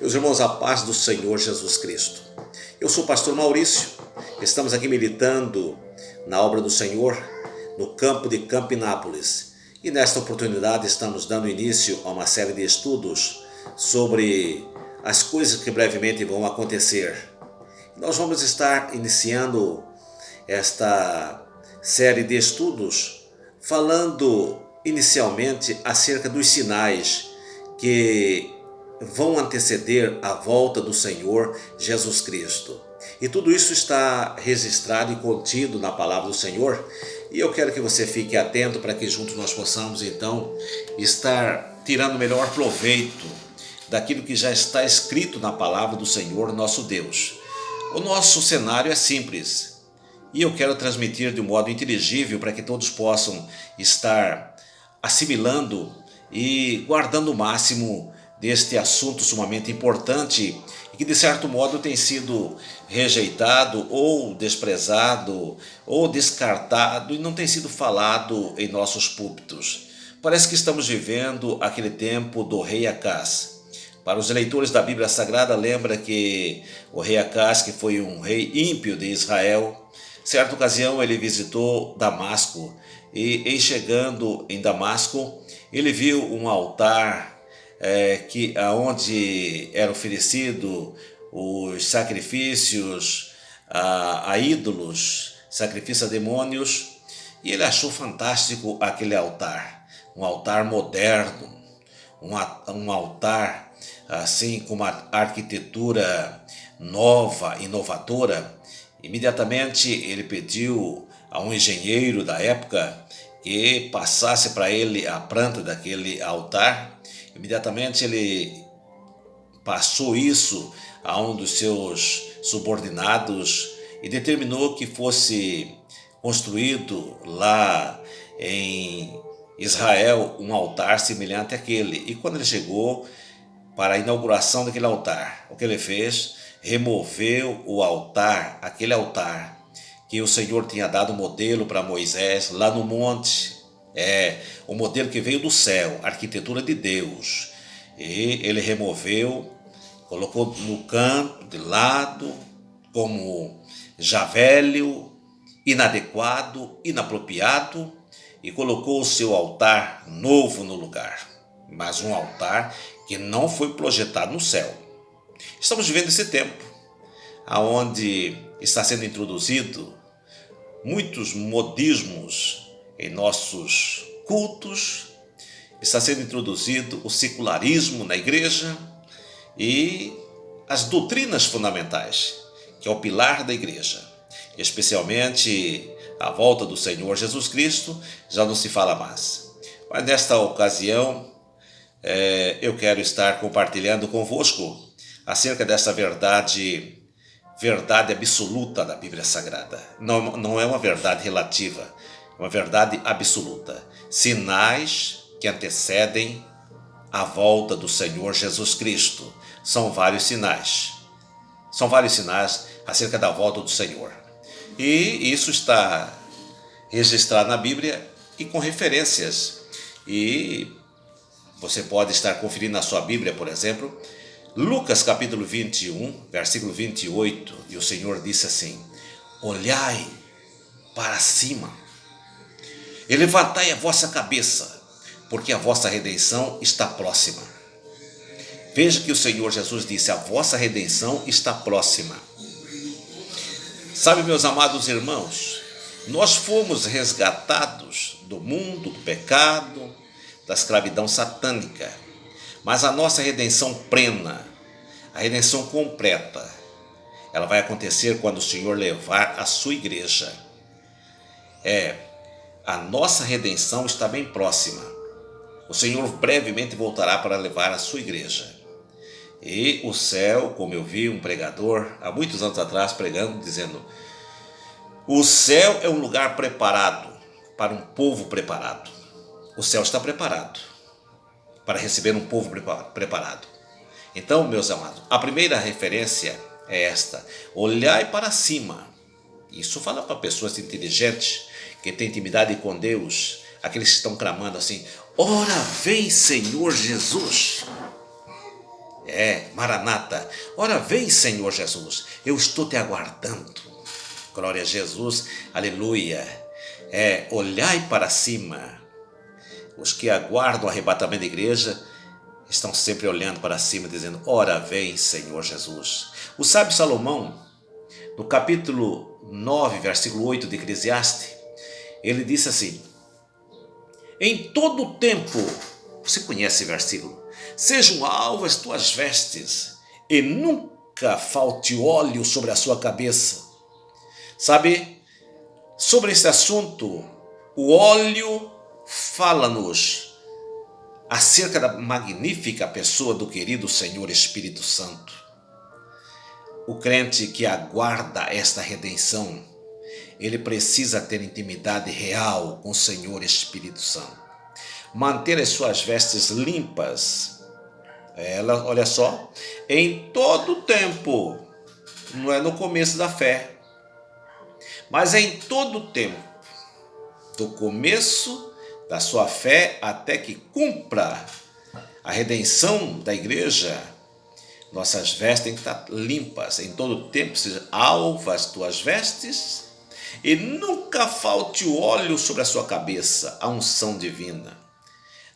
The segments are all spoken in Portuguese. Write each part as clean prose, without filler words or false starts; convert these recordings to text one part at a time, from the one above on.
Meus irmãos, a paz do Senhor Jesus Cristo. Eu sou o pastor Maurício, estamos aqui militando na obra do Senhor, no campo de Campinápolis. E nesta oportunidade estamos dando início a uma série de estudos sobre as coisas que brevemente vão acontecer. Nós vamos estar iniciando esta série de estudos falando inicialmente acerca dos sinais que vão anteceder a volta do Senhor Jesus Cristo. E tudo isso está registrado e contido na palavra do Senhor, e eu quero que você fique atento para que juntos nós possamos então estar tirando o melhor proveito daquilo que já está escrito na palavra do Senhor nosso Deus. O nosso cenário é simples, e eu quero transmitir de um modo inteligível para que todos possam estar assimilando e guardando o máximo deste assunto sumamente importante e que de certo modo tem sido rejeitado ou desprezado ou descartado e não tem sido falado em nossos púlpitos. Parece que estamos vivendo aquele tempo do rei Acás. Para os leitores da Bíblia Sagrada, lembra que o rei Acás, que foi um rei ímpio de Israel, certa ocasião ele visitou Damasco e em chegando em Damasco ele viu um altar onde era oferecido os sacrifícios a ídolos, sacrifício a demônios, e ele achou fantástico aquele altar, um altar moderno, um altar assim com uma arquitetura nova, inovadora. Imediatamente ele pediu a um engenheiro da época que passasse para ele a planta daquele altar. Imediatamente ele passou isso a um dos seus subordinados e determinou que fosse construído lá em Israel um altar semelhante àquele. E quando ele chegou para a inauguração daquele altar, o que ele fez? Removeu o altar, aquele altar que o Senhor tinha dado modelo para Moisés lá no monte. O modelo que veio do céu, a arquitetura de Deus. E ele removeu, colocou no canto, de lado, como já velho, inadequado, inapropriado, e colocou o seu altar novo no lugar. Mas um altar que não foi projetado no céu. Estamos vivendo esse tempo, onde está sendo introduzido muitos modismos em nossos cultos, está sendo introduzido o secularismo na igreja e as doutrinas fundamentais, que é o pilar da igreja, especialmente a volta do Senhor Jesus Cristo, já não se fala mais. Mas nesta ocasião, eu quero estar compartilhando convosco acerca dessa verdade absoluta da Bíblia Sagrada. Não é uma verdade relativa, é uma verdade absoluta. Sinais que antecedem a volta do Senhor Jesus Cristo. São vários sinais. São vários sinais acerca da volta do Senhor. E isso está registrado na Bíblia e com referências. E você pode estar conferindo na sua Bíblia, por exemplo, Lucas capítulo 21, versículo 28, e o Senhor disse assim: olhai para cima e levantai a vossa cabeça, porque a vossa redenção está próxima. Veja que o Senhor Jesus disse: a vossa redenção está próxima. Sabe, meus amados irmãos, nós fomos resgatados do mundo, do pecado, da escravidão satânica. Mas a nossa redenção plena, a redenção completa, ela vai acontecer quando o Senhor levar a sua igreja. A nossa redenção está bem próxima. O Senhor brevemente voltará para levar a sua igreja. E o céu, como eu vi um pregador há muitos anos atrás pregando, dizendo: o céu é um lugar preparado para um povo preparado. O céu está preparado para receber um povo preparado. Então, meus amados, a primeira referência é esta: olhai para cima. Isso fala para pessoas inteligentes, que têm intimidade com Deus, aqueles que estão clamando assim: ora vem Senhor Jesus. Maranata. Ora vem, Senhor Jesus, eu estou te aguardando. Glória a Jesus, aleluia. Olhai para cima. Os que aguardam o arrebatamento da igreja estão sempre olhando para cima, dizendo, ora vem, Senhor Jesus. O sábio Salomão, no capítulo 9, versículo 8 de Eclesiastes, ele disse assim, em todo o tempo, você conhece esse versículo, sejam alvas tuas vestes e nunca falte óleo sobre a sua cabeça. Sabe, sobre esse assunto, o óleo fala-nos acerca da magnífica pessoa do querido Senhor Espírito Santo. O crente que aguarda esta redenção, ele precisa ter intimidade real com o Senhor Espírito Santo. Manter as suas vestes limpas. Olha só, em todo o tempo, não é no começo da fé, mas em todo o tempo, do começo da sua fé até que cumpra a redenção da igreja, nossas vestes têm que estar limpas em todo o tempo, seja alvas tuas vestes e nunca falte o óleo sobre a sua cabeça, a unção divina.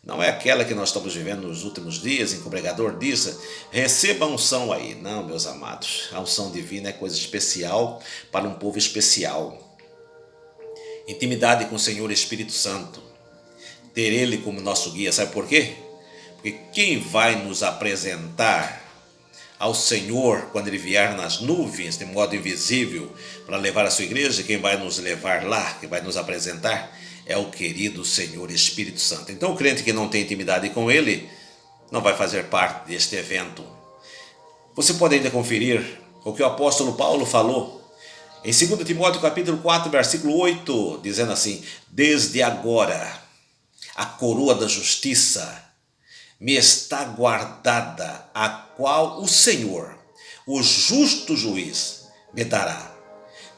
Não é aquela que nós estamos vivendo nos últimos dias, em que o pregador diz, receba a unção aí. Não, meus amados, a unção divina é coisa especial para um povo especial. Intimidade com o Senhor Espírito Santo. Ter Ele como nosso guia, sabe por quê? Porque quem vai nos apresentar ao Senhor quando Ele vier nas nuvens, de modo invisível, para levar a sua igreja, quem vai nos levar lá, quem vai nos apresentar, é o querido Senhor Espírito Santo. Então o crente que não tem intimidade com Ele, não vai fazer parte deste evento. Você pode ainda conferir o que o apóstolo Paulo falou, em 2 Timóteo capítulo 4, versículo 8, dizendo assim, desde agora a coroa da justiça me está guardada, a qual o Senhor, o justo juiz, me dará,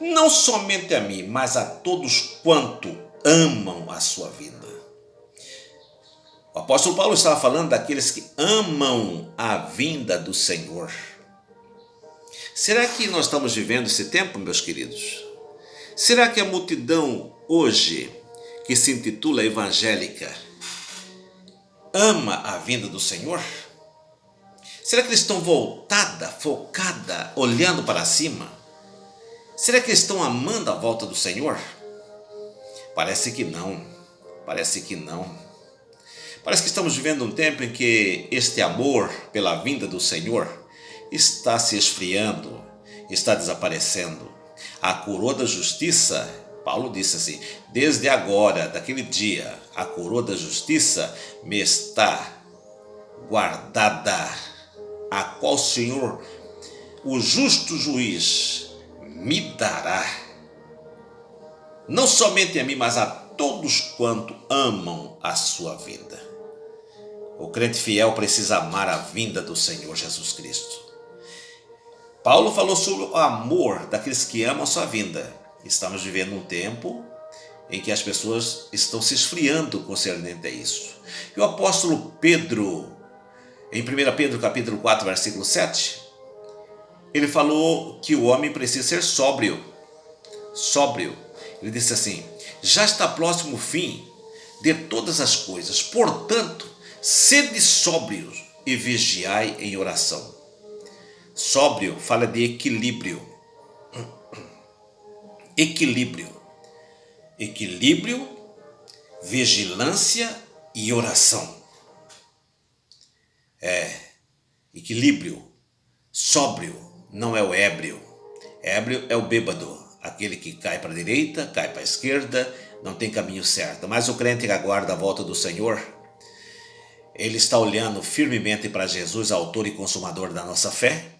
não somente a mim, mas a todos quanto amam a sua vida. O apóstolo Paulo estava falando daqueles que amam a vinda do Senhor. Será que nós estamos vivendo esse tempo, meus queridos? Será que a multidão hoje, que se intitula evangélica, ama a vinda do Senhor? Será que eles estão focada, olhando para cima? Será que eles estão amando a volta do Senhor? Parece que não, parece que não. Parece que estamos vivendo um tempo em que este amor pela vinda do Senhor está se esfriando, está desaparecendo. A coroa da justiça, Paulo disse assim, desde agora, daquele dia, a coroa da justiça me está guardada, a qual o Senhor, o justo juiz, me dará. Não somente a mim, mas a todos quanto amam a sua vinda. O crente fiel precisa amar a vinda do Senhor Jesus Cristo. Paulo falou sobre o amor daqueles que amam a sua vinda. Estamos vivendo um tempo em que as pessoas estão se esfriando concernente a isso. E o apóstolo Pedro, em 1 Pedro capítulo 4, versículo 7, ele falou que o homem precisa ser sóbrio. Ele disse assim, já está próximo o fim de todas as coisas, portanto, sede sóbrios e vigiai em oração. Sóbrio fala de equilíbrio. Equilíbrio, vigilância e oração. Equilíbrio. Sóbrio não é o ébrio. Ébrio é o bêbado, aquele que cai para a direita, cai para a esquerda, não tem caminho certo. Mas o crente que aguarda a volta do Senhor, ele está olhando firmemente para Jesus, autor e consumador da nossa fé.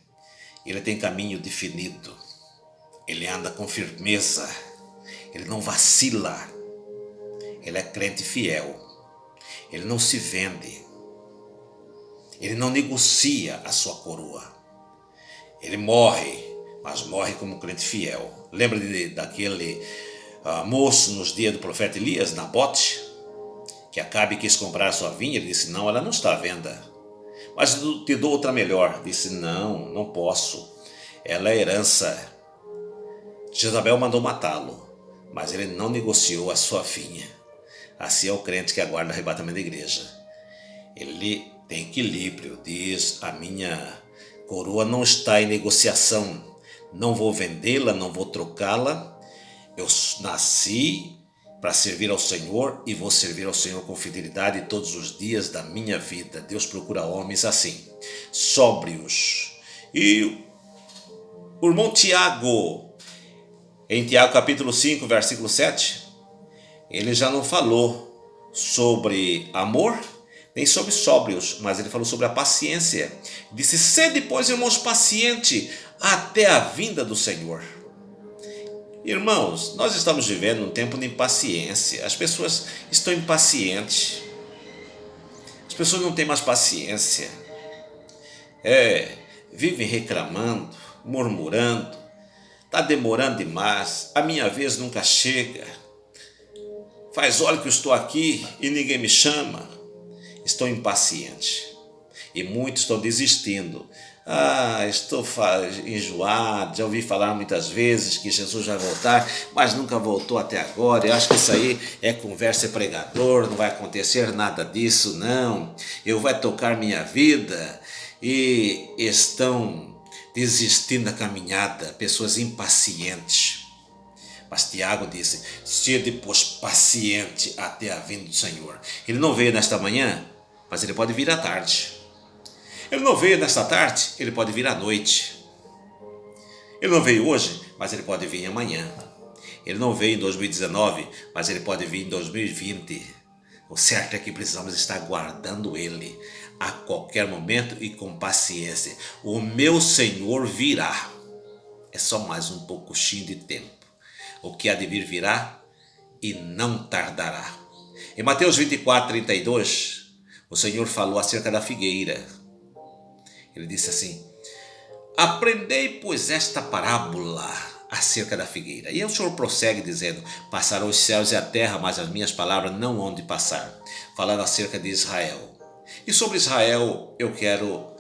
Ele tem caminho definido. Ele anda com firmeza. Ele não vacila. Ele é crente fiel. Ele não se vende. Ele não negocia a sua coroa. Ele morre, mas morre como crente fiel. Lembra daquele moço nos dias do profeta Elias, Nabote, que Acabe quis comprar a sua vinha? Ele disse, não, ela não está à venda. mas te dou outra melhor. Disse, não, não posso. Ela é herança. Jezabel mandou matá-lo, mas ele não negociou a sua vinha. Assim é o crente que aguarda o arrebatamento da igreja. Ele tem equilíbrio, diz, a minha coroa não está em negociação. Não vou vendê-la, não vou trocá-la. Eu nasci para servir ao Senhor e vou servir ao Senhor com fidelidade todos os dias da minha vida. Deus procura homens assim, sóbrios. E o irmão Tiago, em Tiago capítulo 5, versículo 7, ele já não falou sobre amor, nem sobre sóbrios, mas ele falou sobre a paciência. Disse, sede, pois, irmãos, paciente até a vinda do Senhor. Irmãos, nós estamos vivendo um tempo de impaciência. As pessoas estão impacientes. As pessoas não têm mais paciência. Vivem reclamando, murmurando. Está demorando demais. A minha vez nunca chega. Faz hora que eu estou aqui e ninguém me chama. Estou impaciente. E muitos estão desistindo. Estou enjoado, já ouvi falar muitas vezes que Jesus vai voltar, mas nunca voltou até agora. Eu acho que isso aí é conversa de pregador, não vai acontecer nada disso, não. Eu vou tocar minha vida. E estão desistindo da caminhada, pessoas impacientes. Mas Tiago disse, sede, pois, paciente até a vinda do Senhor. Ele não veio nesta manhã, mas ele pode vir à tarde. Ele não veio nesta tarde, ele pode vir à noite. Ele não veio hoje, mas ele pode vir amanhã. Ele não veio em 2019, mas ele pode vir em 2020. O certo é que precisamos estar aguardando ele a qualquer momento e com paciência. O meu Senhor virá. É só mais um pouquinho de tempo. O que há de vir virá e não tardará. Em Mateus 24, 32, o Senhor falou acerca da figueira. Ele disse assim, aprendei, pois, esta parábola acerca da figueira. E o Senhor prossegue dizendo, passarão os céus e a terra, mas as minhas palavras não hão de passar. Falando acerca de Israel. E sobre Israel, eu quero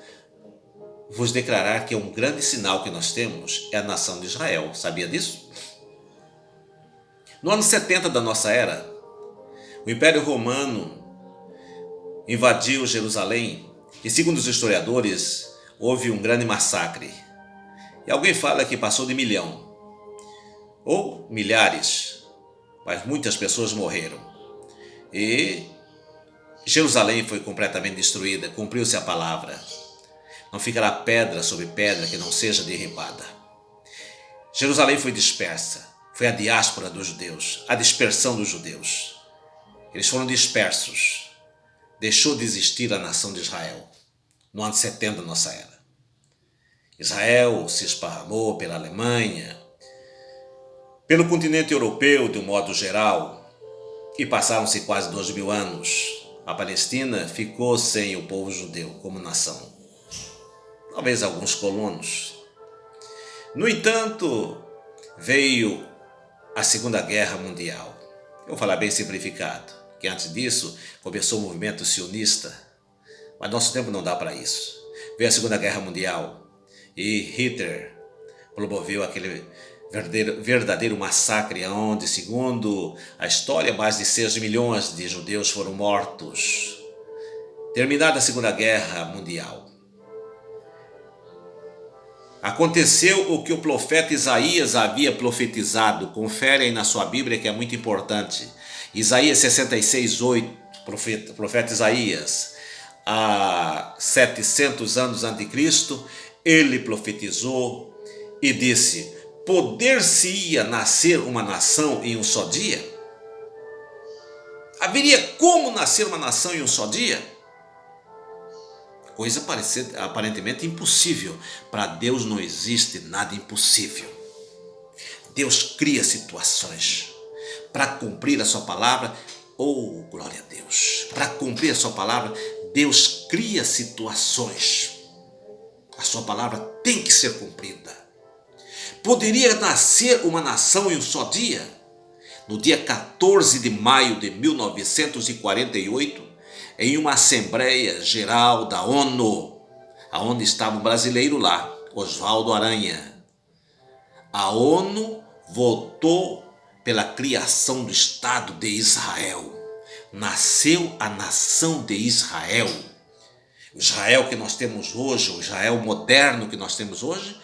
vos declarar que é um grande sinal que nós temos, é a nação de Israel. Sabia disso? No ano 70 da nossa era, o Império Romano invadiu Jerusalém e, segundo os historiadores, houve um grande massacre. E alguém fala que passou de 1 milhão, ou milhares, mas muitas pessoas morreram. E Jerusalém foi completamente destruída, cumpriu-se a palavra. Não ficará pedra sobre pedra que não seja derribada. Jerusalém foi dispersa, foi a diáspora dos judeus, a dispersão dos judeus. Eles foram dispersos. Deixou de existir a nação de Israel, no ano 70 da nossa era. Israel se esparramou pela Alemanha, pelo continente europeu de um modo geral, e passaram-se quase 2.000 anos. A Palestina ficou sem o povo judeu como nação. Talvez alguns colonos. No entanto, veio a Segunda Guerra Mundial. Eu vou falar bem simplificado, que antes disso começou o movimento sionista, mas nosso tempo não dá para isso. Veio a Segunda Guerra Mundial e Hitler promoveu aquele verdadeiro massacre onde, segundo a história, mais de 6 milhões de judeus foram mortos. Terminada a Segunda Guerra Mundial, aconteceu o que o profeta Isaías havia profetizado. Confere aí na sua Bíblia, que é muito importante. Isaías 66:8, profeta Isaías, há 700 anos antes de Cristo, ele profetizou e disse, poder-se-ia nascer uma nação em um só dia? Haveria como nascer uma nação em um só dia? Coisa aparentemente impossível. Para Deus não existe nada impossível. Deus cria situações para cumprir a sua palavra. Oh, glória a Deus! Para cumprir a sua palavra, Deus cria situações. A sua palavra tem que ser cumprida. Poderia nascer uma nação em um só dia? No dia 14 de maio de 1948, em uma Assembleia Geral da ONU, aonde estava um brasileiro lá, Oswaldo Aranha. A ONU votou pela criação do Estado de Israel. Nasceu a nação de Israel. O Israel que nós temos hoje, o Israel moderno que nós temos hoje,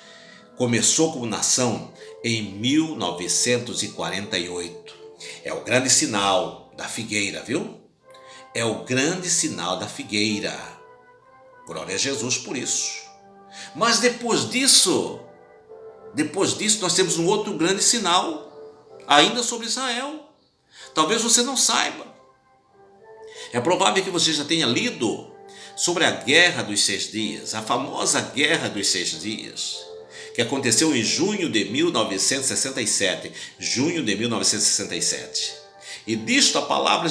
começou como nação em 1948. É o grande sinal da figueira, viu? É o grande sinal da figueira. Glória a Jesus por isso. Mas depois disso nós temos um outro grande sinal, ainda sobre Israel. Talvez você não saiba. É provável que você já tenha lido sobre a Guerra dos 6 Dias, a famosa Guerra dos 6 Dias, que aconteceu em junho de 1967. E disto a palavra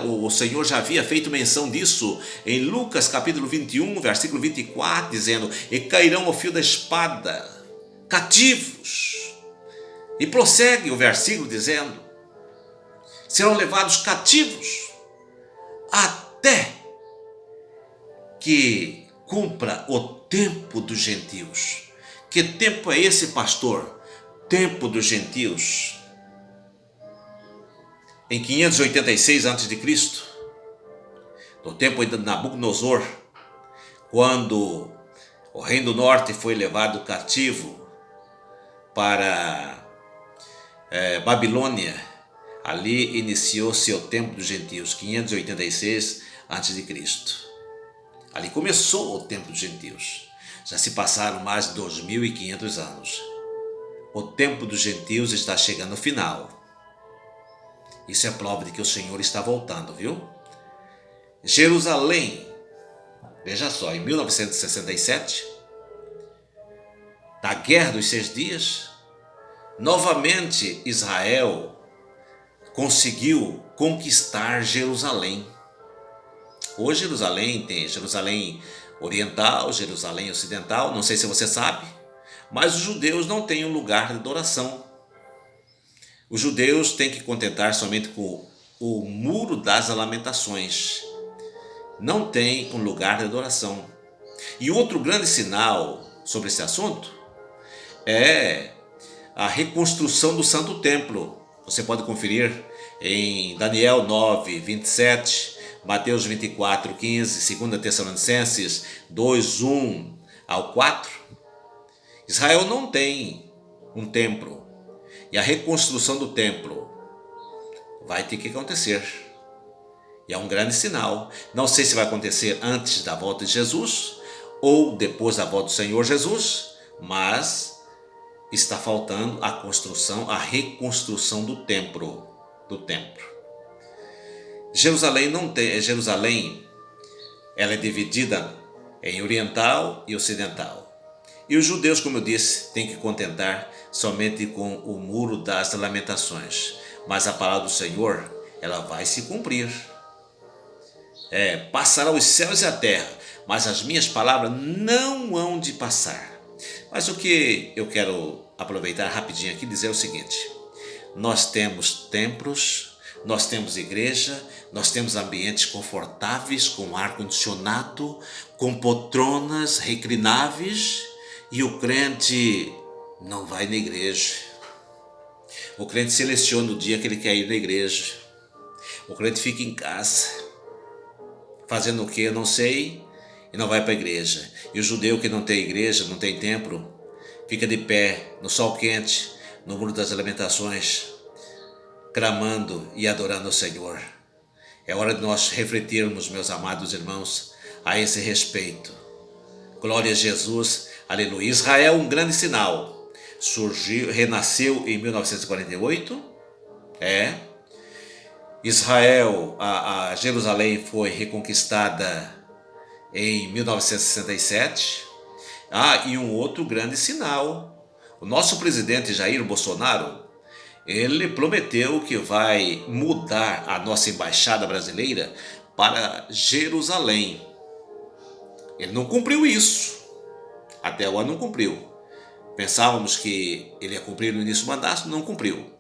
o Senhor já havia feito menção disso em Lucas capítulo 21, versículo 24, dizendo: e cairão ao fio da espada cativos. E prossegue o versículo dizendo: serão levados cativos até que cumpra o tempo dos gentios. Que tempo é esse, pastor? Tempo dos gentios. Em 586 a.C., no tempo de Nabucodonosor, quando o reino do norte foi levado cativo para Babilônia, ali iniciou-se o tempo dos gentios, 586 a.C. Ali começou o tempo dos gentios. Já se passaram mais de 2.500 anos. O tempo dos gentios está chegando ao final. Isso é prova de que o Senhor está voltando, viu? Jerusalém, veja só, em 1967, na Guerra dos 6 Dias, novamente Israel conseguiu conquistar Jerusalém. Hoje Jerusalém tem Jerusalém Oriental, Jerusalém Ocidental, não sei se você sabe, mas os judeus não têm um lugar de adoração. Os judeus têm que contentar somente com o Muro das Lamentações. Não tem um lugar de adoração. E outro grande sinal sobre esse assunto é a reconstrução do Santo Templo. Você pode conferir em Daniel 9, 27, Mateus 24, 15, 2 Tessalonicenses 2, 1 ao 4. Israel não tem um templo. E a reconstrução do templo vai ter que acontecer. E é um grande sinal. Não sei se vai acontecer antes da volta de Jesus ou depois da volta do Senhor Jesus, mas está faltando a construção, a reconstrução do templo. Jerusalém ela é dividida em oriental e ocidental. E os judeus, como eu disse, têm que contentar somente com o Muro das Lamentações. Mas a palavra do Senhor, ela vai se cumprir. Passará os céus e a terra, mas as minhas palavras não hão de passar. Mas o que eu quero aproveitar rapidinho aqui e dizer é o seguinte: nós temos templos, nós temos igreja, nós temos ambientes confortáveis, com ar-condicionado, com poltronas reclináveis, e o crente não vai na igreja. O crente seleciona o dia que ele quer ir na igreja. O crente fica em casa, fazendo o que? Eu não sei, e não vai para a igreja. E o judeu que não tem igreja, não tem templo, fica de pé, no sol quente, no Muro das Lamentações, clamando e adorando ao Senhor. É hora de nós refletirmos, meus amados irmãos, a esse respeito. Glória a Jesus, aleluia. Israel, um grande sinal. Renasceu em 1948. Israel, a Jerusalém foi reconquistada em 1967. E um outro grande sinal. O nosso presidente Jair Bolsonaro, ele prometeu que vai mudar a nossa embaixada brasileira para Jerusalém. Ele não cumpriu isso. Até agora não cumpriu. Pensávamos que ele ia cumprir no início do mandato, não cumpriu.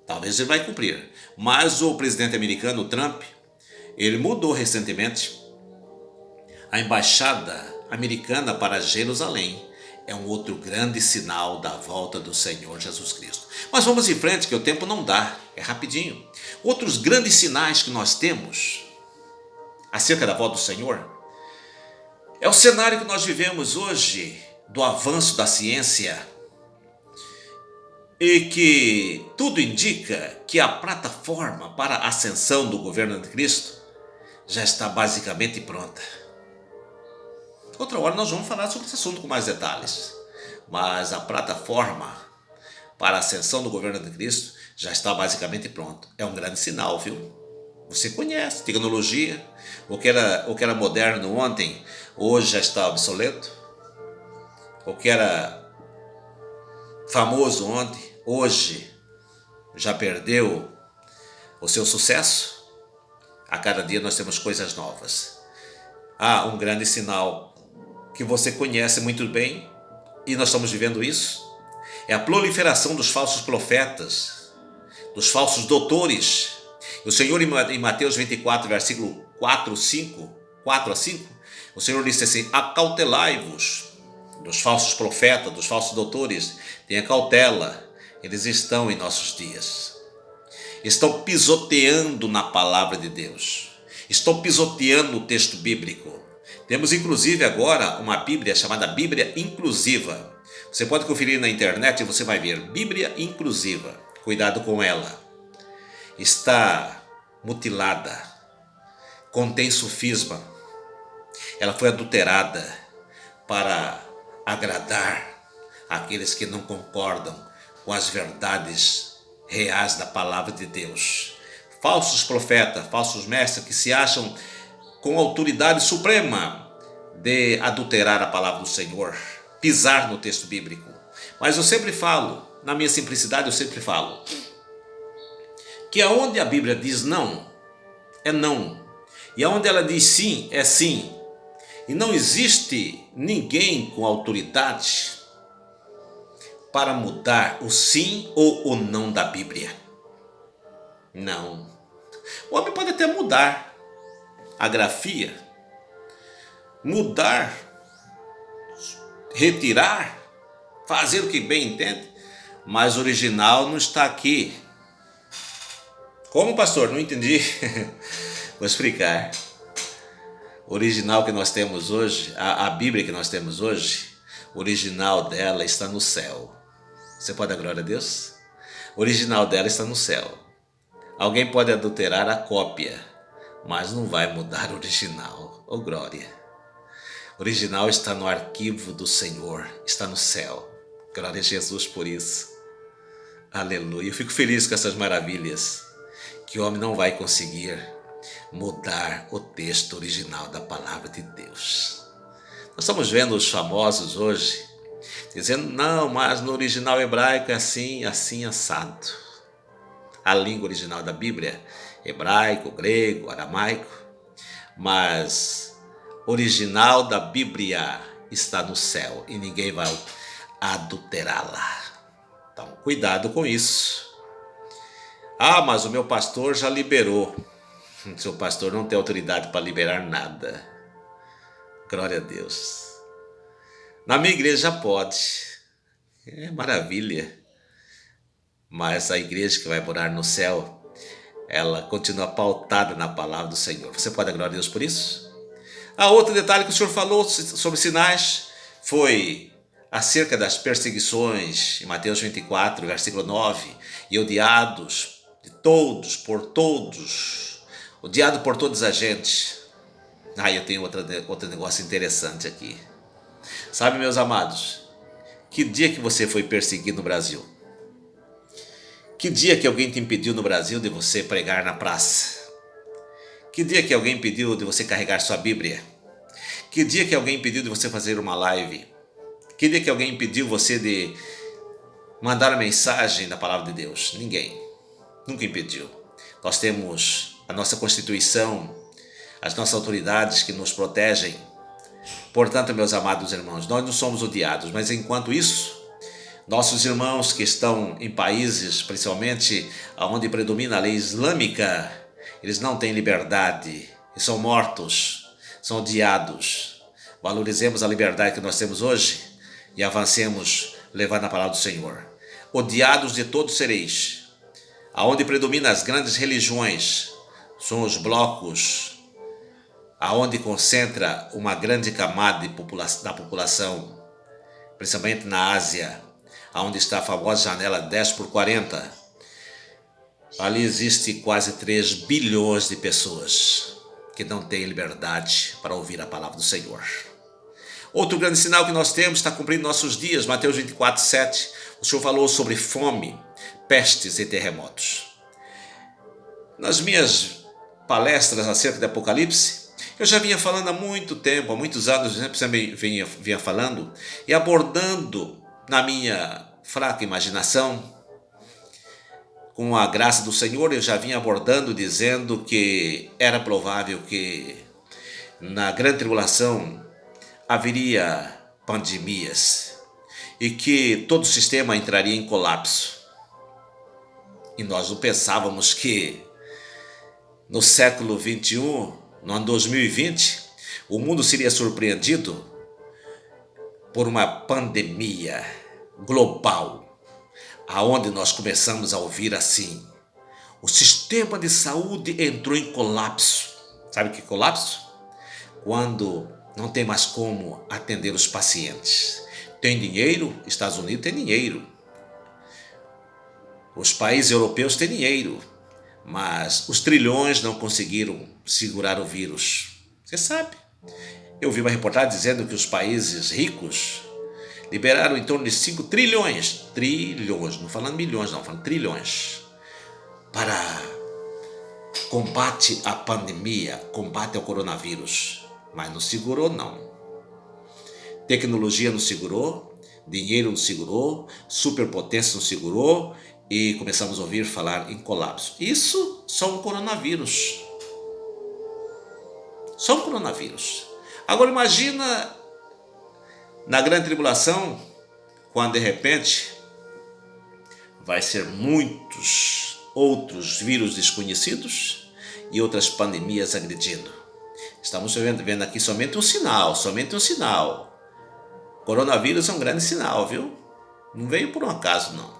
Talvez ele vai cumprir. Mas o presidente americano, o Trump, ele mudou recentemente a embaixada americana para Jerusalém. É um outro grande sinal da volta do Senhor Jesus Cristo. Mas vamos em frente, que o tempo não dá, é rapidinho. Outros grandes sinais que nós temos acerca da volta do Senhor é o cenário que nós vivemos hoje, do avanço da ciência, e que tudo indica que a plataforma para a ascensão do governo de Cristo já está basicamente pronta. Outra hora nós vamos falar sobre esse assunto com mais detalhes, mas a plataforma para a ascensão do governo de Cristo já está basicamente pronta. É um grande sinal, viu? Você conhece tecnologia, o que era moderno ontem, hoje já está obsoleto. O que era famoso ontem, hoje já perdeu o seu sucesso. A cada dia nós temos coisas novas. Há um grande sinal que você conhece muito bem, e nós estamos vivendo isso, é a proliferação dos falsos profetas, dos falsos doutores. O Senhor, em Mateus 24, versículo 4 a 5, o Senhor disse assim: acautelai-vos dos falsos profetas, dos falsos doutores, tenha cautela, eles estão em nossos dias. Estão pisoteando na palavra de Deus, estão pisoteando o texto bíblico. Temos inclusive agora uma Bíblia chamada Bíblia Inclusiva. Você pode conferir na internet e você vai ver Bíblia Inclusiva. Cuidado com ela. Está mutilada, contém sofisma. Ela foi adulterada para agradar aqueles que não concordam com as verdades reais da palavra de Deus. Falsos profetas, falsos mestres que se acham com autoridade suprema de adulterar a palavra do Senhor, pisar no texto bíblico. Mas eu sempre falo, na minha simplicidade eu sempre falo, que aonde a Bíblia diz não, é não. E aonde ela diz sim, é sim. E não existe ninguém com autoridade para mudar o sim ou o não da Bíblia. Não. O homem pode até mudar a grafia, mudar, retirar, fazer o que bem entende, mas o original não está aqui. Como, pastor? Não entendi. Vou explicar. O original que nós temos hoje, a Bíblia que nós temos hoje, o original dela está no céu. Você pode dar glória a Deus? O original dela está no céu. Alguém pode adulterar a cópia, mas não vai mudar o original. Oh, glória! O original está no arquivo do Senhor, está no céu. Glória a Jesus por isso. Aleluia. Eu fico feliz com essas maravilhas, que o homem não vai conseguir mudar o texto original da palavra de Deus. Nós estamos vendo os famosos hoje dizendo, não, mas no original hebraico é assim, assim, assado. A língua original da Bíblia, hebraico, grego, aramaico, mas o original da Bíblia está no céu e ninguém vai adulterá-la. Então, cuidado com isso. Ah, mas o meu pastor já liberou. Seu pastor não tem autoridade para liberar nada. Glória a Deus. Na minha igreja pode. É maravilha. Mas a igreja que vai morar no céu, ela continua pautada na palavra do Senhor. Você pode dar glória a Deus por isso? Outro detalhe que o Senhor falou sobre sinais foi acerca das perseguições, em Mateus 24, versículo 9, e odiados de todos, por todos, odiado por todas as gente. Eu tenho outro negócio interessante aqui. Sabe, meus amados, que dia que você foi perseguido no Brasil? Que dia que alguém te impediu no Brasil de você pregar na praça? Que dia que alguém impediu de você carregar sua Bíblia? Que dia que alguém impediu de você fazer uma live? Que dia que alguém impediu você de mandar a mensagem da palavra de Deus? Ninguém. Nunca impediu. Nós temos a nossa Constituição, as nossas autoridades que nos protegem. Portanto, meus amados irmãos, nós não somos odiados, mas enquanto isso, Nossos irmãos que estão em países, principalmente onde predomina a lei islâmica, eles não têm liberdade e são mortos, são odiados. Valorizemos a liberdade que nós temos hoje e avancemos levando a palavra do Senhor. Odiados de todos sereis. Aonde predomina as grandes religiões, são os blocos, aonde concentra uma grande camada da população, principalmente na Ásia, onde está a famosa janela 10x40, ali existe quase 3 bilhões de pessoas que não têm liberdade para ouvir a palavra do Senhor. Outro grande sinal que nós temos, está cumprindo nossos dias, Mateus 24:7, o Senhor falou sobre fome, pestes e terremotos. Nas minhas palestras acerca de Apocalipse, eu já vinha falando há muito tempo, há muitos anos, eu sempre vinha falando e abordando na minha fraca imaginação, com a graça do Senhor, eu já vinha abordando, dizendo que era provável que na grande tribulação haveria pandemias e que todo o sistema entraria em colapso. E nós não pensávamos que no século 21, no ano 2020, o mundo seria surpreendido por uma pandemia global, aonde nós começamos a ouvir assim: o sistema de saúde entrou em colapso. Sabe o que é colapso? Quando não tem mais como atender os pacientes. Tem dinheiro, Estados Unidos tem dinheiro, os países europeus têm dinheiro, mas os trilhões não conseguiram segurar o vírus. Você sabe? Eu vi uma reportagem dizendo que os países ricos liberaram em torno de 5 trilhões, não falando milhões não, falando trilhões, para combate à pandemia, combate ao coronavírus. Mas não segurou não. Tecnologia não segurou, dinheiro não segurou, superpotência não segurou e começamos a ouvir falar em colapso. Isso só um coronavírus. Só um coronavírus. Agora imagina na grande tribulação, quando de repente vai ser muitos outros vírus desconhecidos e outras pandemias agredindo. Estamos vendo aqui somente um sinal, Coronavírus é um grande sinal, viu? Não veio por um acaso, não.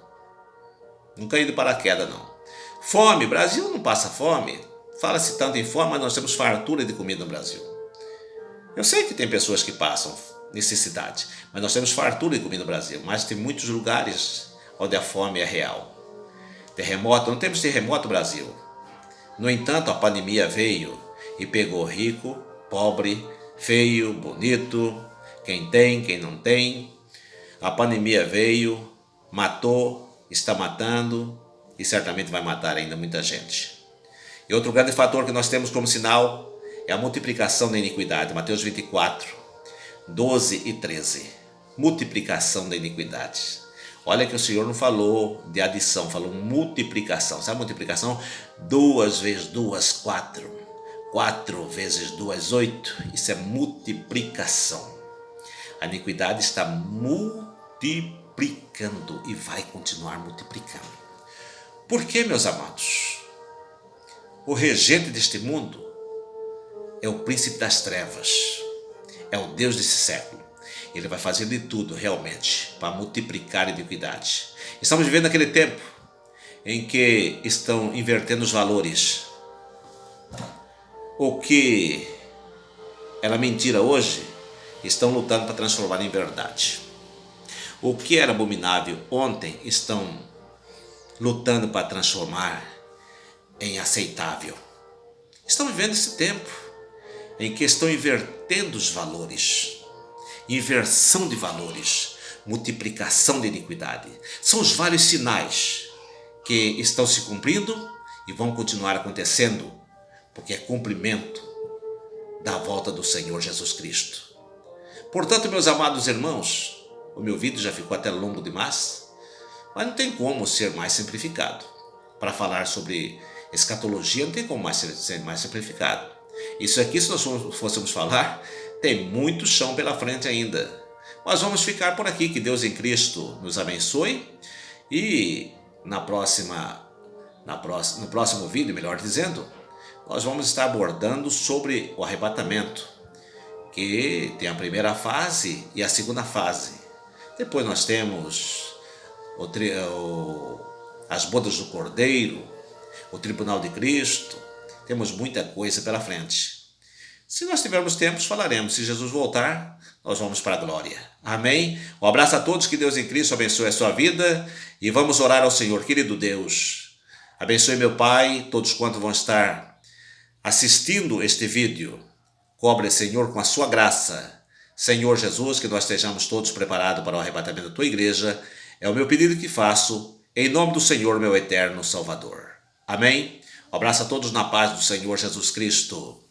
Não caiu de paraquedas, não. Fome, Brasil não passa fome. Fala-se tanto em fome, mas nós temos fartura de comida no Brasil. Eu sei que tem pessoas que passam necessidade, mas nós temos fartura de comida no Brasil. Mas tem muitos lugares onde a fome é real. Terremoto, não temos terremoto no Brasil. No entanto, a pandemia veio e pegou rico, pobre, feio, bonito, quem tem, quem não tem. A pandemia veio, matou, está matando e certamente vai matar ainda muita gente. E outro grande fator que nós temos como sinal é a multiplicação da iniquidade. Mateus 24, 12 e 13. Multiplicação da iniquidade. Olha que o Senhor não falou de adição, falou multiplicação. Sabe multiplicação? 2 vezes 2, 4. 4 vezes 2, 8. Isso é multiplicação. A iniquidade está multiplicando e vai continuar multiplicando. Por quê, meus amados? O regente deste mundo é o príncipe das trevas, é o Deus desse século. Ele vai fazer de tudo realmente para multiplicar a iniquidade. Estamos vivendo aquele tempo em que estão invertendo os valores. O que era mentira hoje, estão lutando para transformar em verdade. O que era abominável ontem, estão lutando para transformar em aceitável. Estamos vivendo esse tempo em que estão invertendo os valores. Inversão de valores, multiplicação de iniquidade. São os vários sinais que estão se cumprindo e vão continuar acontecendo, porque é cumprimento da volta do Senhor Jesus Cristo. Portanto, meus amados irmãos, o meu vídeo já ficou até longo demais, mas não tem como ser mais simplificado. Para falar sobre escatologia, não tem como ser mais simplificado. Isso aqui, se nós fôssemos falar, tem muito chão pela frente ainda, Nós vamos ficar por aqui. Que Deus em Cristo nos abençoe. E no próximo vídeo, melhor dizendo, nós vamos estar abordando sobre o arrebatamento, que tem a primeira fase e a segunda fase. Depois nós temos as bodas do Cordeiro, o tribunal de Cristo. Temos muita coisa pela frente. Se nós tivermos tempo, falaremos. Se Jesus voltar, nós vamos para a glória. Amém? Um abraço a todos, que Deus em Cristo abençoe a sua vida. E vamos orar ao Senhor. Querido Deus, abençoe meu Pai, todos quantos vão estar assistindo este vídeo. Cobre, Senhor, com a sua graça. Senhor Jesus, que nós estejamos todos preparados para o arrebatamento da tua igreja. É o meu pedido que faço, em nome do Senhor, meu eterno Salvador. Amém? Um abraço a todos na paz do Senhor Jesus Cristo.